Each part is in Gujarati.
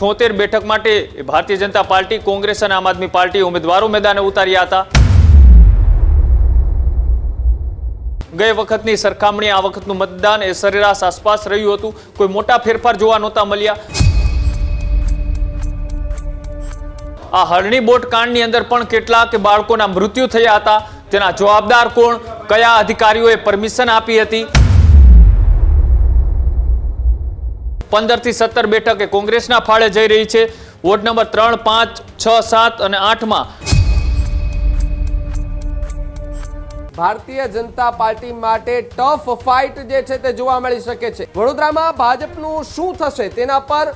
76 બેઠક માટે ભારતીય જનતા પાર્ટી, કોંગ્રેસ અને આમ આદમી પાર્ટી ઉમેદવારો મેદાને ઉતાર્યા હતા। ગઈ વખતની સરખામણી આ વખતનું મતદાન એ સરેરાશ આસપાસ રહ્યું હતું। કોઈ મોટા ફેરફાર જોવા નહોતા મળ્યા। આ હરણી બોટ કાંડની અંદર પણ કેટલાક બાળકોના મૃત્યુ થયા હતા। તેના જવાબદાર કોણ, કયા અધિકારીઓએ પરમિશન આપી હતી? 15 થી 17 બેઠક એ કોંગ્રેસના ફાળે જઈ રહી છે। વોર્ડ નંબર 3, 5, 6, 7 અને 8 માં ભારતીય જનતા પાર્ટી માટે ટફ ફાઇટ જે છે તે જોવા મળી શકે છે। વડોદરામાં ભાજપનું શું થશે તેના પર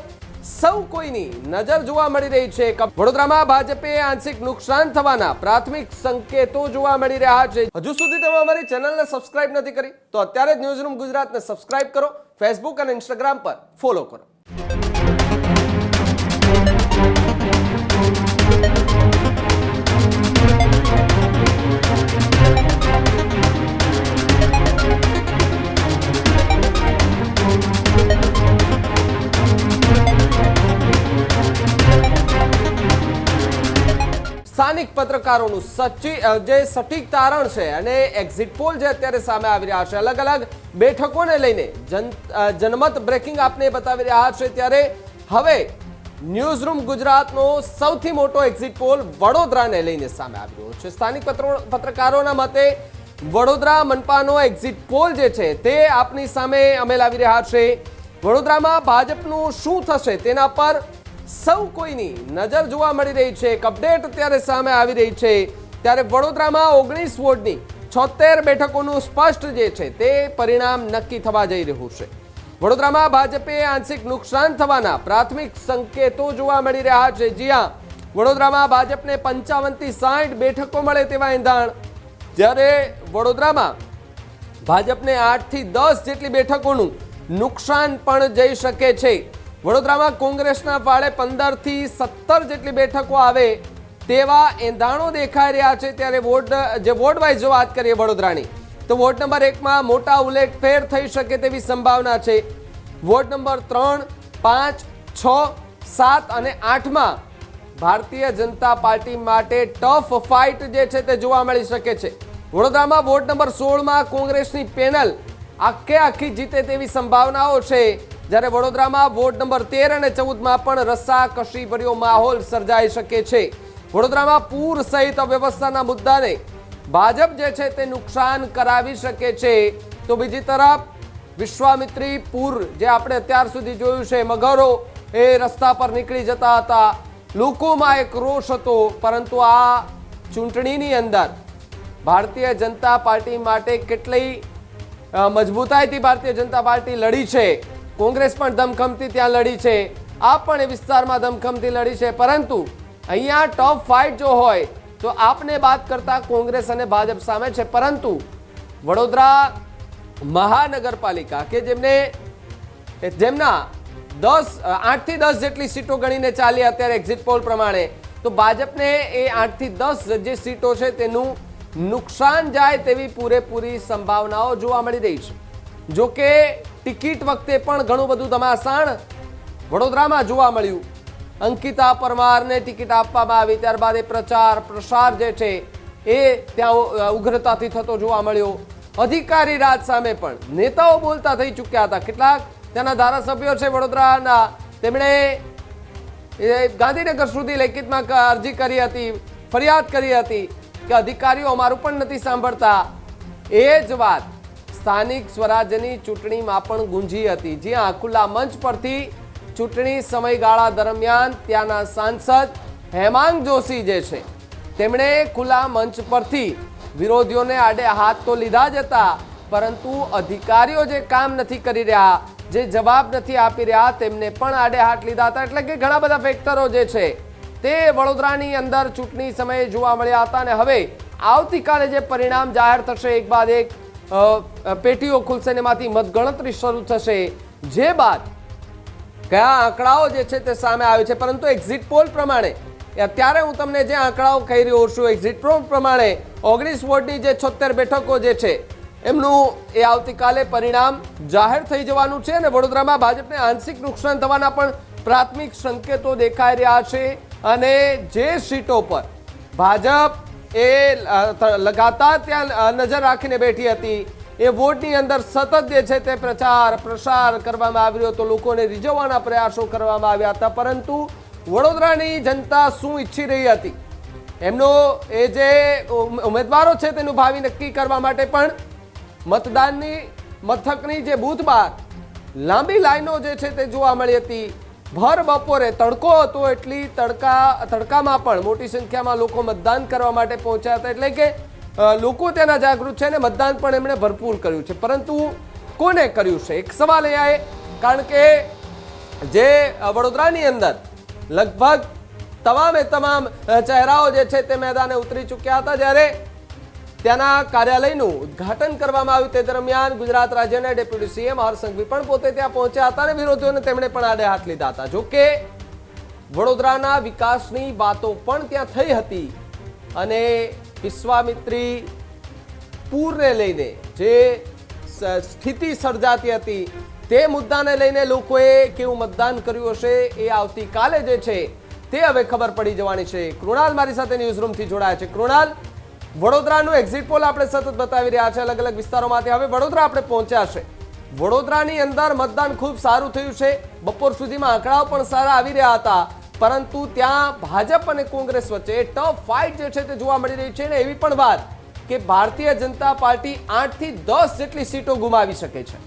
સૌ કોઈની નજર જોવા મળી રહી છે। વડોદરામાં ભાજપે આંશિક નુકસાન થવાના પ્રાથમિક સંકેતો જોવા મળી રહ્યા છે। હજુ સુધી તમે અમારી ચેનલને સબસ્ક્રાઇબ નથી કરી તો અત્યારે જ ન્યૂઝરૂમ ગુજરાતને સબસ્ક્રાઇબ કરો, ફેસબુક અને ઇન્સ્ટાગ્રામ પર ફોલો કરો। સ્થાનિક પત્રકારોનું જે સટીક તારણ છે અને એક્ઝિટ પોલ જે અત્યારે સામે આવી રહ્યા છે, અલગ અલગ બેઠકોને લઈને જનમત બ્રેકિંગ આપને બતાવી રહ્યા છે, ત્યારે હવે ન્યૂઝરૂમ ગુજરાતનો સૌથી મોટો એક્ઝિટ પોલ વડોદરાને લઈને સામે આવી રહ્યો છે। સ્થાનિક પત્રકારોના મતે વડોદરા મનપાનો એક્ઝિટ પોલ જે છે તે આપની સામે અમે લાવી રહ્યા છે। વડોદરામાં ભાજપનું શું થશે તેના પર સૌ કોઈની નજર જોવા મળી રહી છે। એક અપડેટ અત્યારે સામે આવી રહી છે, ત્યારે વડોદરામાં 19 વોર્ડની 76 બેઠકોનું સ્પષ્ટ જે છે તે પરિણામ નક્કી થવા જઈ રહ્યું છે। વડોદરામાં ભાજપે આંશિક નુકસાન થવાના પ્રાથમિક સંકેતો જોવા મળી રહ્યા છે। જી હા, વડોદરામાં ભાજપને 55 થી 60 બેઠકો મળે તેવા એંધાણ, જ્યારે વડોદરામાં ભાજપને 8 થી 10 જેટલી બેઠકોનું નુકસાન પણ જઈ શકે છે। વડોદરામાં કોંગ્રેસના ફાળે 15 થી 17 જેટલી બેઠકો આવે તેવા એંધાણો દેખાઈ રહ્યા છે। ત્યારે વોર્ડ વાઇઝ જો વાત કરીએ વડોદરાની, તો વોર્ડ નંબર 1 માં મોટા ઉલટફેર થઈ શકે તેવી સંભાવના છે। વોર્ડ નંબર 3, 5, 6, 7 અને 8 માં ભારતીય જનતા પાર્ટી માટે ટફ ફાઇટ જે છે તે જોવા મળી શકે છે। વડોદરામાં વોર્ડ નંબર 16 માં કોંગ્રેસની પેનલ આખી જીતે તેવી સંભાવનાઓ છે, જ્યારે વડોદરામાં વોર્ડ નંબર 13 અને 14 માં પણ રસાકસી ભર્યો માહોલ સર્જાઈ શકે છે। વડોદરામાં પૂર સહિત અવ્યવસ્થાના મુદ્દાને ભાજપ જે છે તે નુકસાન કરાવી શકે છે। તો બીજી તરફ વિશ્વામિત્રી પૂર જે આપણે અત્યાર સુધી જોયું છે, મગરો એ રસ્તા પર નીકળી જતા હતા, લોકોમાં એક રોષ હતો, પરંતુ આ ચૂંટણીની અંદર ભારતીય જનતા પાર્ટી માટે કેટલી મજબૂતાઈથી ભારતીય જનતા પાર્ટી લડી છે। કોંગ્રેસ પણ ધમખમથી ત્યાં લડી છે, આ પણ એ વિસ્તારમાં ધમખમથી લડી છે, પરંતુ અહીંયા ટફ ફાઇટ જો હોય તો આપને બાદ કરતા કોંગ્રેસ અને ભાજપ સામે છે। પરંતુ વડોદરા મહાનગરપાલિકા કે જેમના 8 થી 10 જેટલી સીટો ગણીને ચાલી અત્યારે એક્ઝિટ પોલ પ્રમાણે, તો ભાજપને એ 8 થી 10 જે સીટો છે તેનું નુકસાન જાય તેવી પૂરેપૂરી સંભાવનાઓ જોવા મળી રહી છે। જો કે ટિકિટ વખતે પણ ઘણું બધું ધમાસાણ વડોદરામાં જોવા મળ્યું। અંકિતા પરમારને ટિકિટ આપવામાં આવી, ત્યારબાદ એ પ્રચાર પ્રસાર જે છે એ ત્યાં ઉગ્રતાથી થતો જોવા મળ્યો। અધિકારી રાજ સામે પણ નેતાઓ બોલતા થઈ ચૂક્યા હતા। કેટલાક ત્યાંના ધારાસભ્યો છે વડોદરાના, તેમણે ગાંધીનગર સુધી લેખિતમાં અરજી કરી હતી, ફરિયાદ કરી હતી કે અધિકારીઓ અમારું પણ નથી સાંભળતા। એ જ વાત સ્થાનિક સ્વરાજ્યની ચૂંટણીમાં પણ ગુંજી હતી, જ્યાં ખુલ્લા મંચ પરથી ચૂંટણી સમયગાળા દરમિયાન ત્યાંના સાંસદ હેમાંગ જોશી જે છે તેમણે ખુલ્લા મંચ પરથી વિરોધીઓને આડે હાથ તો લીધા જ હતા, પરંતુ અધિકારીઓ જે કામ નથી કરી રહ્યા, જે જવાબ નથી આપી રહ્યા, તેમને પણ આડે હાથ લીધા હતા। એટલે કે ઘણા બધા ફેક્ટરો જે છે તે વડોદરાની અંદર ચૂંટણી સમયે જોવા મળ્યા હતા। અને હવે આવતીકાલે જે પરિણામ જાહેર થશે, એક બાદ એક પેટીઓ ખુલશે ને એમાંથી મતગણતરી શરૂ થશે, જે બાદ કયા આંકડાઓ જે છે તે સામે આવે છે। પરંતુ એક્ઝિટ પોલ પ્રમાણે અત્યારે હું તમને જે આંકડાઓ કહી રહ્યો છું, એક્ઝિટ પોલ પ્રમાણે 19 વોર્ડની જે 76 બેઠકો જે છે એમનું એ આવતીકાલે પરિણામ જાહેર થઈ જવાનું છે। અને વડોદરામાં ભાજપને આંશિક નુકસાન થવાના પણ પ્રાથમિક સંકેતો દેખાઈ રહ્યા છે અને જે સીટો પર ભાજપ એ લગાતાર ત્યાં નજર રાખીને બેઠી હતી એ વોટની અંદર સતત જે છે તે પ્રચાર પ્રસાર કરવામાં આવી રહ્યો હતો, લોકોને રીઝવવાના પ્રયાસો કરવામાં આવ્યા હતા, પરંતુ વડોદરાની જનતા શું ઈચ્છી રહી હતી, એમનો એ જે ઉમેદવારો છે તેનું ભાવિ નક્કી કરવા માટે પણ મતદાનની મથકની જે બૂથ બહાર લાંબી લાઈનો જે છે તે જોવા મળી હતી. ભર બપોરે તડકો હતો, એટલી તડકામાં પણ મોટી સંખ્યામાં લોકો મતદાન કરવા માટે પહોંચ્યા હતા. એટલે કે લોકો તેના જાગૃત છે અને મતદાન પણ એમણે ભરપૂર કર્યું છે. પરંતુ કોને કર્યું છે, એક સવાલ એ આવે, કારણ કે જે વડોદરાની અંદર લગભગ તમામ ચહેરાઓ જે છે તે મેદાને ઉતરી ચૂક્યા હતા. જ્યારે ત્યાંના કાર્યાલયનું ઉદ્ઘાટન કરવામાં આવ્યું તે દરમિયાન ગુજરાત રાજ્યના ડેપ્યુટી સીએમ હર્ષ સંઘવી પણ પોતે ત્યાં પહોંચ્યા હતા અને વિરોધીઓને તેમણે પણ આડે હાથ લીધા હતા. જોકે વડોદરાના વિકાસની વાતો પણ ત્યાં થઈ હતી અને વિશ્વામિત્રી પૂરને લઈને જે સ્થિતિ સર્જાતી હતી તે મુદ્દાને લઈને લોકોએ કેવું મતદાન કર્યું હશે એ આવતીકાલે જે છે તે હવે ખબર પડી જવાની છે. કૃણાલ મારી સાથે ન્યૂઝરૂમથી જોડાયા છે. કૃણાલ, વડોદરાનું એક્ઝિટ પોલ આપણે સતત બતાવી રહ્યા છે અલગ અલગ વિસ્તારોમાંથી. હવે વડોદરા આપણે પહોંચ્યા છે. વડોદરાની અંદર મતદાન ખૂબ સારું થયું છે. બપોર સુધીમાં આંકડાઓ પણ સારા આવી રહ્યા હતા, પરંતુ ત્યાં ભાજપ અને કોંગ્રેસ વચ્ચે ટફ ફાઇટ જે છે તે જોવા મળી રહી છે. અને એવી પણ વાત કે ભારતીય જનતા પાર્ટી 8 થી 10 જેટલી સીટો ગુમાવી શકે છે.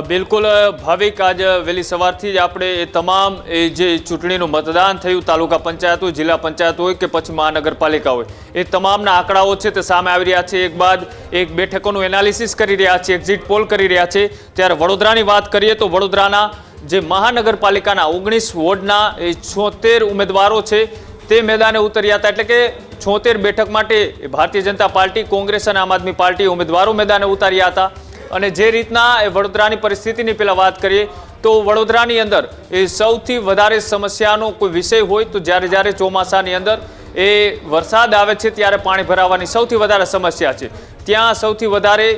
બિલકુલ ભાવિક, આજ વહેલી સવારથી જ આપણે એ તમામ જે ચૂંટણીનું મતદાન થયું, તાલુકા પંચાયત હોય, જિલ્લા પંચાયત હોય કે પછી મહાનગરપાલિકા હોય, એ તમામના આંકડાઓ છે તે સામે આવી રહ્યા છે. એક બાદ એક બેઠકોનું એનાલિસિસ કરી રહ્યા છે, એક્ઝિટ પોલ કરી રહ્યા છે. ત્યારે વડોદરાની વાત કરીએ તો વડોદરાના જે મહાનગરપાલિકાના 19 વોર્ડના 76 ઉમેદવારો છે તે મેદાને ઉતર્યા હતા. એટલે કે 76 બેઠક માટે ભારતીય જનતા પાર્ટી, કોંગ્રેસ અને આમ આદમી પાર્ટી ઉમેદવારો મેદાને ઉતાર્યા હતા. અને જે રીતના એ વડોદરાની પરિસ્થિતિની પહેલા વાત કરીએ તો વડોદરાની અંદર એ સૌથી વધારે સમસ્યાનો કોઈ વિષય હોય તો જ્યારે ચોમાસાની અંદર એ વરસાદ આવે છે ત્યારે પાણી ભરાવાની સૌથી વધારે સમસ્યા છે. ત્યાં સૌથી વધારે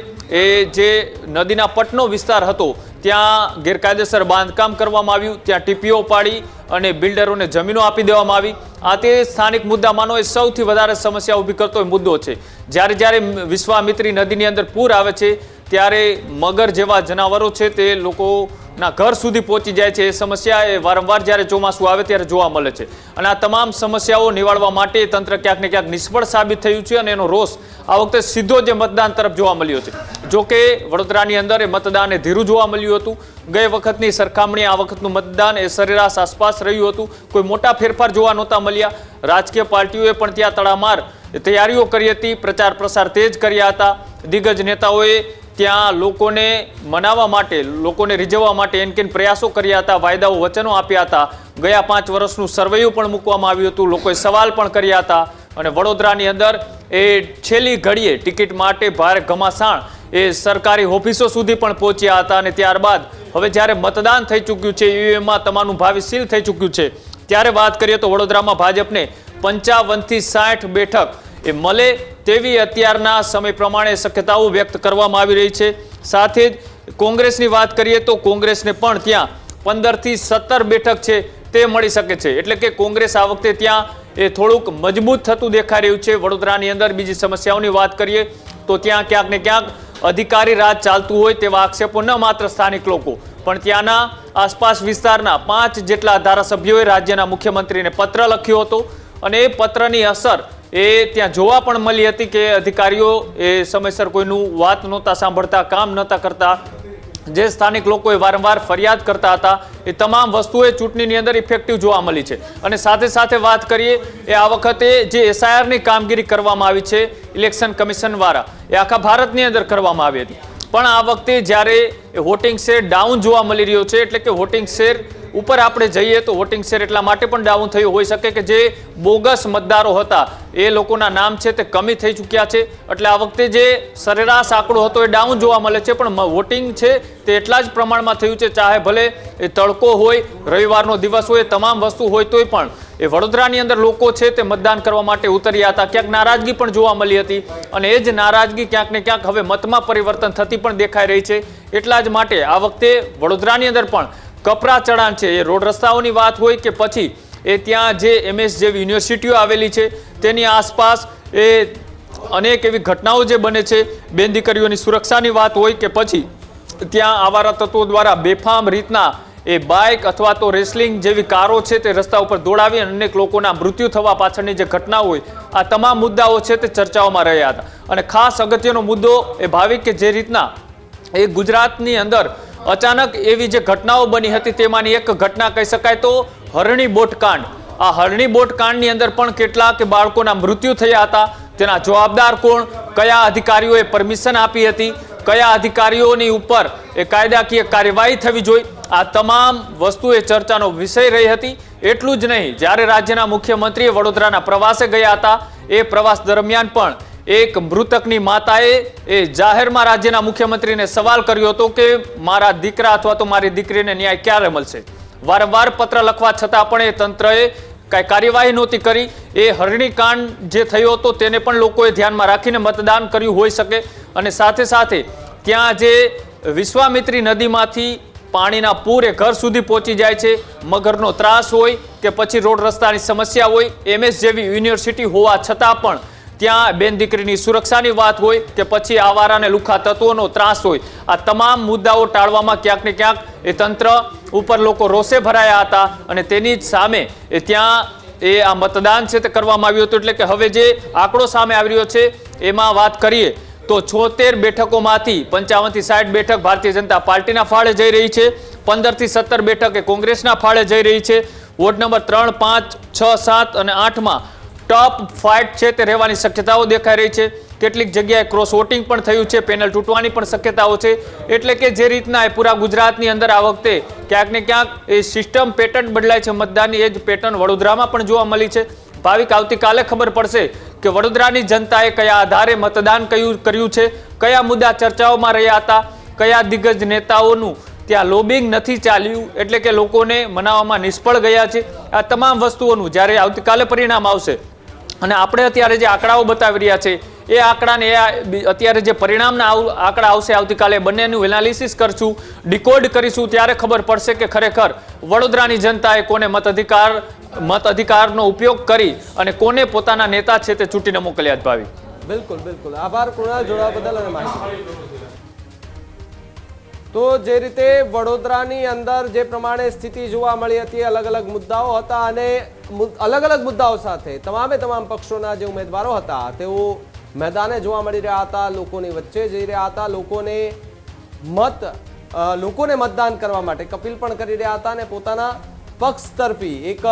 એ જે નદીના પટનો વિસ્તાર હતો ત્યાં ગેરકાયદેસર બાંધકામ કરવામાં આવ્યું, ત્યાં ટીપીઓ પાડી અને બિલ્ડરોને જમીનો આપી દેવામાં આવી. આ તે સ્થાનિક મુદ્દામાંનો એ સૌથી વધારે સમસ્યા ઊભી કરતો મુદ્દો છે. જ્યારે વિશ્વામિત્રી નદીની અંદર પૂર આવે છે ત્યારે મગર જેવા જનાવરો છે તે લોકોના ઘર સુધી પહોંચી જાય છે. એ સમસ્યા એ વારંવાર જ્યારે ચોમાસું આવે ત્યારે જોવા મળે છે. અને આ તમામ સમસ્યાઓ નિવારવા માટે તંત્ર ક્યાંક ને ક્યાંક નિષ્ફળ સાબિત થયું છે અને એનો રોષ આ વખતે સીધો જે મતદાન તરફ જોવા મળ્યો છે. જોકે વડોદરાની અંદર એ મતદાન ધીરું જોવા મળ્યું હતું. ગઈ વખતની સરખામણી આ વખતનું મતદાન એ સરેરાશ આસપાસ રહ્યું હતું. કોઈ મોટા ફેરફાર જોવા નહોતા મળ્યા. રાજકીય પાર્ટીઓએ પણ ત્યાં તડામાર તૈયારીઓ કરી હતી, પ્રચાર પ્રસાર તેજ કર્યા હતા. દિગ્ગજ નેતાઓએ ત્યાં લોકોને મનાવવા માટે, લોકોને રીઝવવા માટે એનકેન પ્રયાસો કર્યા હતા, વાયદાઓ વચનો આપ્યા હતા. ગયા 5 વર્ષનું સર્વેયું પણ મૂકવામાં આવ્યું હતું, લોકોએ સવાલ પણ કર્યા હતા. અને વડોદરાની અંદર એ છેલ્લી ઘડીએ ટિકિટ માટે ભારે ઘમાસાણ એ સરકારી ઓફિસો સુધી પણ પહોંચ્યા હતા. અને ત્યારબાદ હવે જ્યારે મતદાન થઈ ચૂક્યું છે, ઈવીએમમાં તમારું ભાવિ સીલ થઈ ચૂક્યું છે, ત્યારે વાત કરીએ તો વડોદરામાં ભાજપને 55 થી 60 બેઠક એ મળે તેવી અત્યારના સમય પ્રમાણે શક્યતાઓ વ્યક્ત કરવામાં આવી રહી છે. સાથે જ કોંગ્રેસની વાત કરીએ તો કોંગ્રેસને પણ ત્યાં 15 થી 17 બેઠક છે તે મળી શકે છે. એટલે કે કોંગ્રેસ આ વખતે ત્યાં એ થોડુંક મજબૂત થતું દેખાઈ રહ્યું છે. વડોદરાની અંદર બીજી સમસ્યાઓની વાત કરીએ તો ત્યાં ક્યાંક ને ક્યાંક અધિકારી રાજ ચાલતું હોય તેવા આક્ષેપો ન માત્ર સ્થાનિક લોકો પણ ત્યાંના આસપાસ વિસ્તારના 5 જેટલા ધારાસભ્યોએ રાજ્યના મુખ્યમંત્રીને પત્ર લખ્યો હતો. અને એ પત્રની અસર એ ત્યાં જોવા પણ મળી હતી કે અધિકારીઓ એ સમયસર કોઈનું વાત નહોતા સાંભળતા, કામ નહોતા કરતા. જે સ્થાનિક લોકોએ વારંવાર ફરિયાદ કરતા હતા એ તમામ વસ્તુએ ચૂંટણીની અંદર ઇફેક્ટિવ જોવા મળી છે. અને સાથે સાથે વાત કરીએ એ આ વખતે જે એસઆઈઆરની કામગીરી કરવામાં આવી છે ઇલેક્શન કમિશન દ્વારા, એ આખા ભારતની અંદર કરવામાં આવી હતી. પણ આ વખતે જ્યારે વોટિંગ શેર ડાઉન જોવા મળી રહ્યો છે, એટલે કે વોટિંગ શેર ઉપર આપણે જઈએ તો વોટિંગ શેર એટલા માટે પણ ડાઉન થયું હોઈ શકે કે જે બોગસ મતદારો હતા એ લોકોના નામ છે તે કમી થઈ ચૂક્યા છે. એટલે આ વખતે જે સરેરાશ આંકડો હતો એ ડાઉન જોવા મળે છે, પણ વોટિંગ છે તે એટલા જ પ્રમાણમાં થયું છે. ચાહે ભલે એ તડકો હોય, રવિવારનો દિવસ હોય, તમામ વસ્તુ હોય તોય પણ એ વડોદરાની અંદર લોકો છે તે મતદાન કરવા માટે ઉતર્યા હતા. ક્યાંક નારાજગી પણ જોવા મળી હતી અને એ જ નારાજગી ક્યાંક ને ક્યાંક હવે મતમાં પરિવર્તન થતી પણ દેખાઈ રહી છે. એટલા જ માટે આ વખતે વડોદરાની અંદર પણ કપરા ચડાણ છે, એ રોડ રસ્તાઓની વાત હોય કે પછી એ ત્યાં જે MS જેવી યુનિવર્સિટીઓ આવેલી છે તેની આસપાસ એ અનેક એવી ઘટનાઓ જે બને છે, બેન દીકરીઓની સુરક્ષાની વાત હોય કે પછી ત્યાં આવારા તત્વો દ્વારા બેફામ રીતના એ બાઇક અથવા તો રેસલિંગ જેવી કારો છે તે રસ્તા ઉપર દોડાવી અને અનેક લોકોના મૃત્યુ થવા પાછળની જે ઘટના હોય, આ તમામ મુદ્દાઓ છે તે ચર્ચાઓમાં રહ્યા હતા. અને ખાસ અગત્યનો મુદ્દો એ ભાવિક કે જે રીતના એ ગુજરાતની અંદર અચાનક એવી જે ઘટનાઓ બની હતી તેમાંની એક ઘટના કહી શકાય તો હરણી બોટકાંડ. આ હરણી બોટકાંડની અંદર પણ કેટલાક બાળકોના મૃત્યુ થયા હતા. તેના જવાબદાર કોણ, કયા અધિકારીઓએ પરમિશન આપી હતી, કયા અધિકારીઓની ઉપર એ કાયદાકીય કાર્યવાહી થવી જોઈએ, આ તમામ વસ્તુ એ ચર્ચાનો વિષય રહી હતી. એટલું જ નહીં, જ્યારે રાજ્યના મુખ્યમંત્રીએ વડોદરાના પ્રવાસે ગયા હતા, એ પ્રવાસ દરમિયાન પણ એક મૃતકની માતાએ એ જાહેરમાં રાજ્યના મુખ્યમંત્રીને સવાલ કર્યો હતો કે મારા દીકરા અથવા તો મારી દીકરીને ન્યાય ક્યારે મળશે. વારંવાર પત્ર લખવા છતાં પણ એ તંત્રએ કાંઈ કાર્યવાહી નહોતી કરી. એ હરણીકાંડ જે થયો હતો તેને પણ લોકોએ ધ્યાનમાં રાખીને મતદાન કર્યું હોઈ શકે. અને સાથે સાથે ત્યાં જે વિશ્વામિત્રી નદીમાંથી પાણીના પૂર એ ઘર સુધી પહોંચી જાય છે, મગરનો ત્રાસ હોય કે પછી રોડ રસ્તાની સમસ્યા હોય, MS જેવી યુનિવર્સિટી હોવા છતાં પણ ત્યાં બેન દીકરીની સુરક્ષાની વાત હોય કે પછી આવારા અને લુખા તત્વોનો ત્રાસ હોય, આ તમામ મુદ્દાઓ ટાળવામાં ક્યાંક ને ક્યાંક એ તંત્ર ઉપર લોકો રોષે ભરાયા હતા. અને તેની જ સામે એ ત્યાં આ મતદાન છે તે કરવામાં આવ્યું હતું. એટલે કે હવે જે આંકડો સામે આવી રહ્યો છે એમાં વાત કરીએ તો 76 બેઠકોમાંથી 55 થી 60 બેઠક ભારતીય જનતા પાર્ટીના ફાળે જઈ રહી છે, 15 થી 17 બેઠક એ કોંગ્રેસના ફાળે જઈ રહી છે. વોર્ડ નંબર 3, 5, 6, 7 અને 8માં ટોપ ફાઇટ છે તે રહેવાની શક્યતાઓ દેખાઈ રહી છે. કેટલીક જગ્યાએ ક્રોસ વોટિંગ પણ થયું છે, પેનલ તૂટવાની પણ શક્યતાઓ છે. એટલે કે જે રીતના એ પૂરા ગુજરાતની અંદર આ વખતે ક્યાંક ને ક્યાંક એ સિસ્ટમ પેટર્ન બદલાય છે મતદાનની, એ જ પેટર્ન વડોદરામાં પણ જોવા મળી છે. ભાવિક આવતીકાલે ખબર પડશે કે વડોદરાની જનતાએ કયા આધારે મતદાન કર્યું છે, કયા મુદ્દા ચર્ચાઓમાં રહ્યા હતા, કયા દિગ્ગજ નેતાઓનું ત્યાં લોબિંગ નથી ચાલ્યું, એટલે કે લોકોને મનાવવામાં નિષ્ફળ ગયા છે. આ તમામ વસ્તુઓનું જ્યારે આવતીકાલે પરિણામ આવશે અને આપણે અત્યારે જે આંકડાઓ બતાવી રહ્યા છે એ આંકડાને અત્યારે જે પરિણામના આંકડા આવશે આવતીકાલે બંનેનું એનાલિસિસ કરશું, ડિકોડ કરીશું, ત્યારે ખબર પડશે કે ખરેખર વડોદરાની જનતાએ કોને મત અધિકારનો ઉપયોગ કરી અને કોને પોતાના નેતા છે તે ચૂંટીને મોકલ્યા જ. ભાવી બિલકુલ બિલકુલ આભાર કૃણાલ જોડાવા બદલ અને માહિતી. તો જે રીતે વડોદરાની અંદર જે પ્રમાણે સ્થિતિ જોવા મળી હતી, અલગ અલગ મુદ્દાઓ હતા અને અલગ અલગ મુદ્દાઓ સાથે તમામ પક્ષોના જે ઉમેદવારો હતા તેઓ મેદાને જોવા મળી રહ્યા હતા, લોકોની વચ્ચે જઈ રહ્યા હતા, લોકોને મતદાન કરવા માટે કપીલ પણ કરી રહ્યા હતા અને પોતાના પક્ષ તરફી એક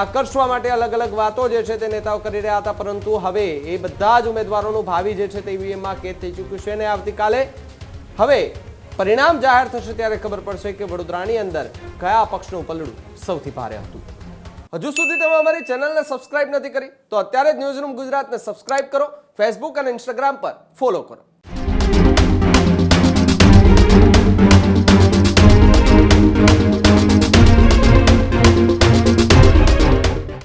આકર્ષવા માટે અલગ અલગ વાતો જે છે તે નેતાઓ કરી રહ્યા હતા. પરંતુ હવે એ બધા જ ઉમેદવારોનું ભાવિ જે છે તે EVMમાં કેદ થઈ ચૂક્યું છે અને આવતીકાલે હવે પરિણામ જાહેર થશે ત્યારે ખબર પડશે કે વડોદરાની અંદર કયા પક્ષનું પલડું સૌથી ભારે હતું. હજુ સુધી તમે અમારી ચેનલને સબસ્ક્રાઇબ નથી કરી તો અત્યારે જ ન્યૂઝરૂમ ગુજરાતને સબસ્ક્રાઇબ કરો, ફેસબુક અને ઇન્સ્ટાગ્રામ પર ફોલો કરો.